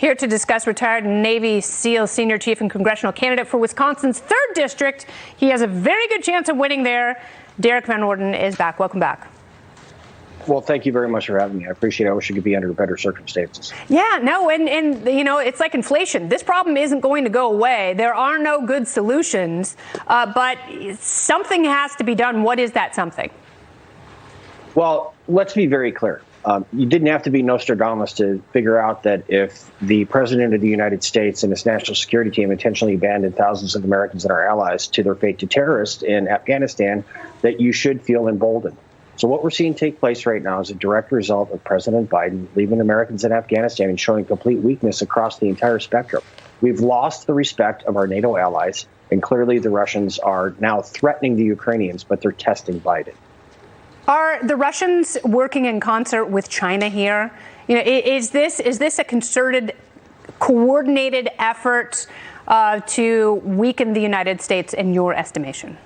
Here to discuss retired Navy SEAL senior chief and congressional candidate for Wisconsin's 3rd District. He has a very good chance of winning there. Derrick Van Orden is back. Welcome back. Well, thank you very much for having me. I appreciate it. I wish it could be under better circumstances. Yeah, no, and you know, it's like inflation. This problem isn't going to go away. There are no good solutions, but something has to be done. What is that something? Well, let's be very clear. You didn't have to be Nostradamus to figure out that if the president of the United States and his national security team intentionally abandoned thousands of Americans and our allies to their fate to terrorists in Afghanistan, that you should feel emboldened. So what we're seeing take place right now is a direct result of President Biden leaving Americans in Afghanistan and showing complete weakness across the entire spectrum. We've lost the respect of our NATO allies, and clearly the Russians are now threatening the Ukrainians, but they're testing Biden. Are the Russians working in concert with China here? You know, is this a concerted, coordinated effort to weaken the United States in your estimation?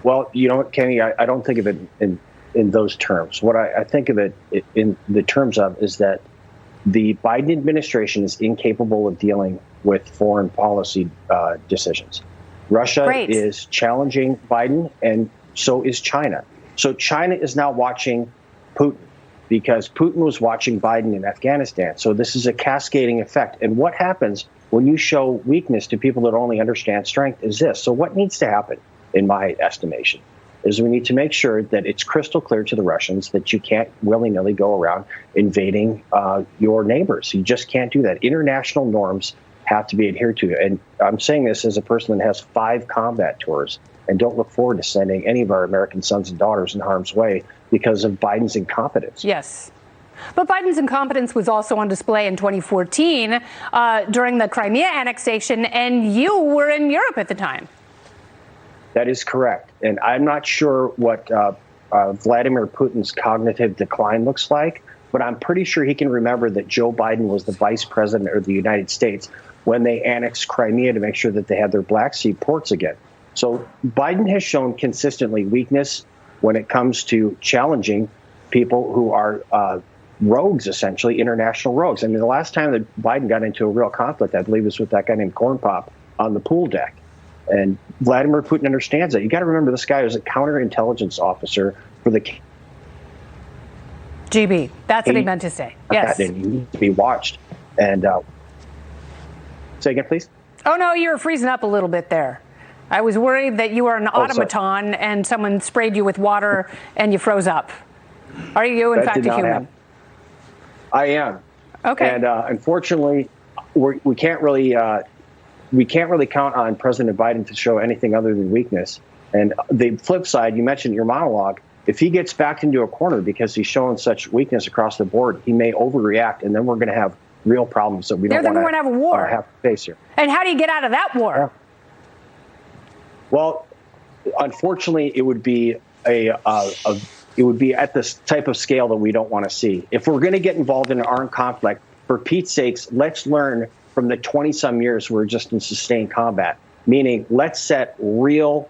Well, you know what, Kenny, I don't think of it in those terms. What I think of it in the terms of is that the Biden administration is incapable of dealing with foreign policy decisions. Russia is challenging Biden, and so is China. So China is now watching Putin because Putin was watching Biden in Afghanistan. So this is a cascading effect. And what happens when you show weakness to people that only understand strength is this. So what needs to happen, in my estimation, is we need to make sure that it's crystal clear to the Russians that you can't willy-nilly go around invading your neighbors. You just can't do that. International norms have to be adhered to. And I'm saying this as a person that has 5 combat tours and don't look forward to sending any of our American sons and daughters in harm's way because of Biden's incompetence. Yes. But Biden's incompetence was also on display in 2014 during the Crimea annexation, and you were in Europe at the time. That is correct. And I'm not sure what Vladimir Putin's cognitive decline looks like, but I'm pretty sure he can remember that Joe Biden was the vice president of the United States when they annexed Crimea to make sure that they had their Black Sea ports again. So Biden has shown consistently weakness when it comes to challenging people who are rogues, essentially, international rogues. I mean, the last time that Biden got into a real conflict, I believe, was with that guy named Corn Pop on the pool deck. And Vladimir Putin understands that. You got to remember, this guy was a counterintelligence officer for the GB. That's what he meant to say. Yes. And you need to be watched. And say again, please. Oh, no, you were freezing up a little bit there. I was worried that you were an automaton and someone sprayed you with water and you froze up. Are you, in fact, a human? Happen. I am. Okay. And unfortunately, we can't really count on President Biden to show anything other than weakness. And the flip side, you mentioned your monologue, if he gets backed into a corner because he's showing such weakness across the board, he may overreact, and then we're going to have real problems that we don't want to have a war. Have to face here. And how do you get out of that war? Well, unfortunately, it would be it would be at this type of scale that we don't want to see. If we're going to get involved in an armed conflict, for Pete's sakes, let's learn from the 20-some years we're just in sustained combat, meaning let's set real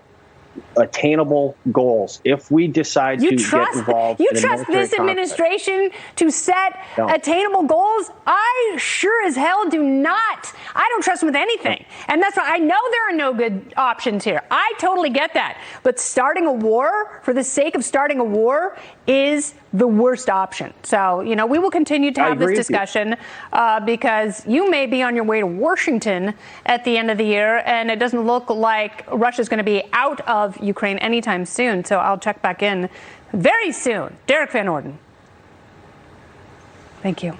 attainable goals. If we decide to get involved, you trust this administration to set attainable goals? I sure as hell do not. I don't trust them with anything. And that's why I know there are no good options here. I totally get that. But starting a war for the sake of starting a war is the worst option. So, you know, we will continue to have this discussion because you may be on your way to Washington at the end of the year, and it doesn't look like Russia's going to be out of Ukraine anytime soon. So I'll check back in very soon. Derrick Van Orden. Thank you.